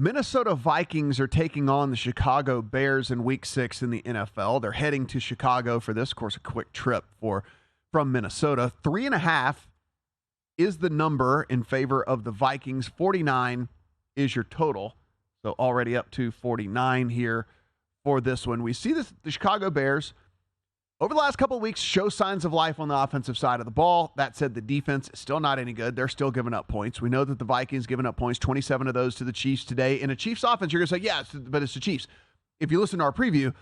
Minnesota Vikings are taking on the Chicago Bears in Week 6 in the NFL. They're heading to Chicago for this. Of course, a quick trip from Minnesota. 3.5 is the number in favor of the Vikings. 49 is your total. So already up to 49 here for this one. We see the Chicago Bears over the last couple of weeks show signs of life on the offensive side of the ball. That said, the defense is still not any good. They're still giving up points. We know that the Vikings giving up points, 27 of those to the Chiefs today. In a Chiefs offense, you're going to say, yeah, but it's the Chiefs. If you listen to our preview,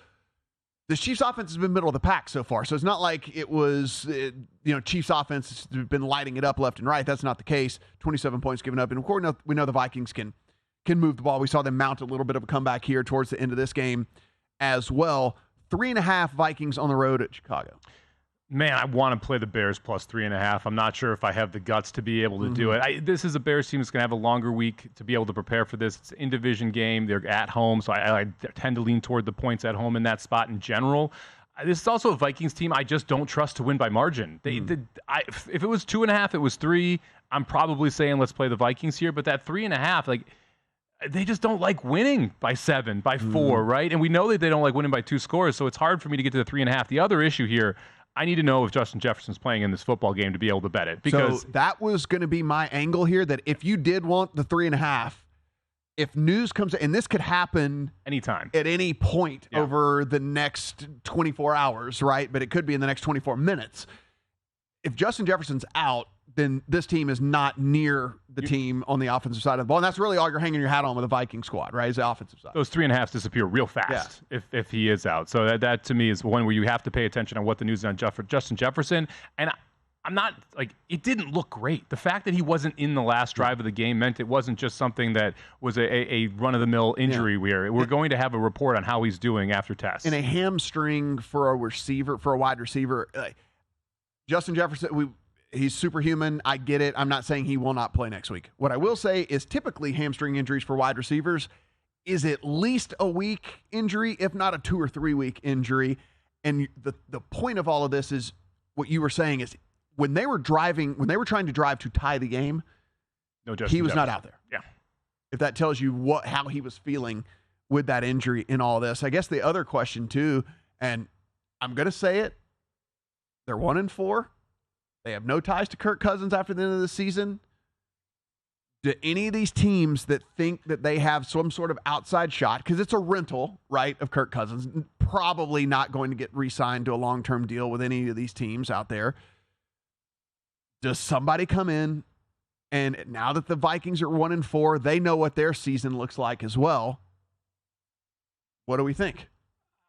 the Chiefs offense has been middle of the pack so far. So it's not like it was, Chiefs offense has been lighting it up left and right. That's not the case. 27 points given up. And of course, we know the Vikings can move the ball. We saw them mount a little bit of a comeback here towards the end of this game as well. 3.5 Vikings on the road at Chicago. Man, I want to play the Bears plus 3.5. I'm not sure if I have the guts to be able to do it. This is a Bears team that's going to have a longer week to be able to prepare for this. It's an in-division game. They're at home, so I tend to lean toward the points at home in that spot in general. This is also a Vikings team I just don't trust to win by margin. If it was 2.5, it was 3. I'm probably saying let's play the Vikings here, but that 3.5, they just don't like winning by 7, by 4, right? And we know that they don't like winning by 2 scores, so it's hard for me to get to the 3.5. The other issue here, I need to know if Justin Jefferson's playing in this football game to be able to bet it. Because so that was going to be my angle here, that if you did want the 3.5, if news comes, and this could happen anytime, at any point over the next 24 hours, right? But it could be in the next 24 minutes. If Justin Jefferson's out, then this team is not near the team on the offensive side of the ball. And that's really all you're hanging your hat on with the Viking squad, right, is the offensive side. Those 3.5s disappear real fast if he is out. So that to me is one where you have to pay attention on what the news is on Justin Jefferson. And I'm not, it didn't look great. The fact that he wasn't in the last drive of the game meant it wasn't just something that was a run-of-the-mill injury where we're going to have a report on how he's doing after tests. And a hamstring for a wide receiver, Justin Jefferson, he's superhuman. I get it. I'm not saying he will not play next week. What I will say is typically hamstring injuries for wide receivers is at least a week injury, if not a 2 or 3 week injury. And the point of all of this is what you were saying is when they were trying to drive to tie the game, he was not out there. Yeah. If that tells you how he was feeling with that injury in all this. I guess the other question too, and I'm going to say it, they're 1-4. They have no ties to Kirk Cousins after the end of the season. Do any of these teams that think that they have some sort of outside shot, because it's a rental, right, of Kirk Cousins, probably not going to get re-signed to a long-term deal with any of these teams out there. Does somebody come in, and now that the Vikings are 1-4, they know what their season looks like as well. What do we think?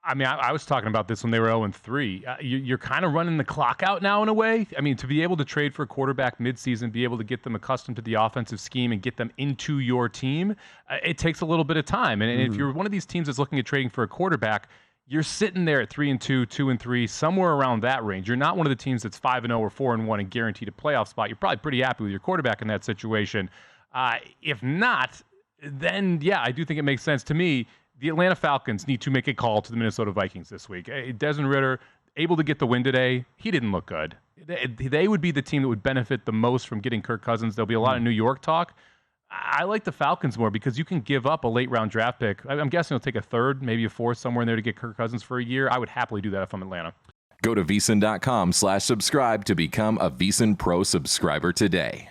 I mean, I was talking about this when they were 0-3. You're kind of running the clock out now in a way. I mean, to be able to trade for a quarterback midseason, be able to get them accustomed to the offensive scheme and get them into your team, it takes a little bit of time. And if you're one of these teams that's looking at trading for a quarterback, you're sitting there at 3-2, 2-3, somewhere around that range. You're not one of the teams that's 5-0 or 4-1 and guaranteed a playoff spot. You're probably pretty happy with your quarterback in that situation. If not, then, yeah, I do think it makes sense to me. The Atlanta Falcons need to make a call to the Minnesota Vikings this week. Desmond Ridder, able to get the win today. He didn't look good. They would be the team that would benefit the most from getting Kirk Cousins. There'll be a lot of New York talk. I like the Falcons more because you can give up a late-round draft pick. I'm guessing he'll take a 3rd, maybe a 4th, somewhere in there to get Kirk Cousins for a year. I would happily do that if I'm Atlanta. Go to VSiN.com/subscribe to become a VSiN Pro subscriber today.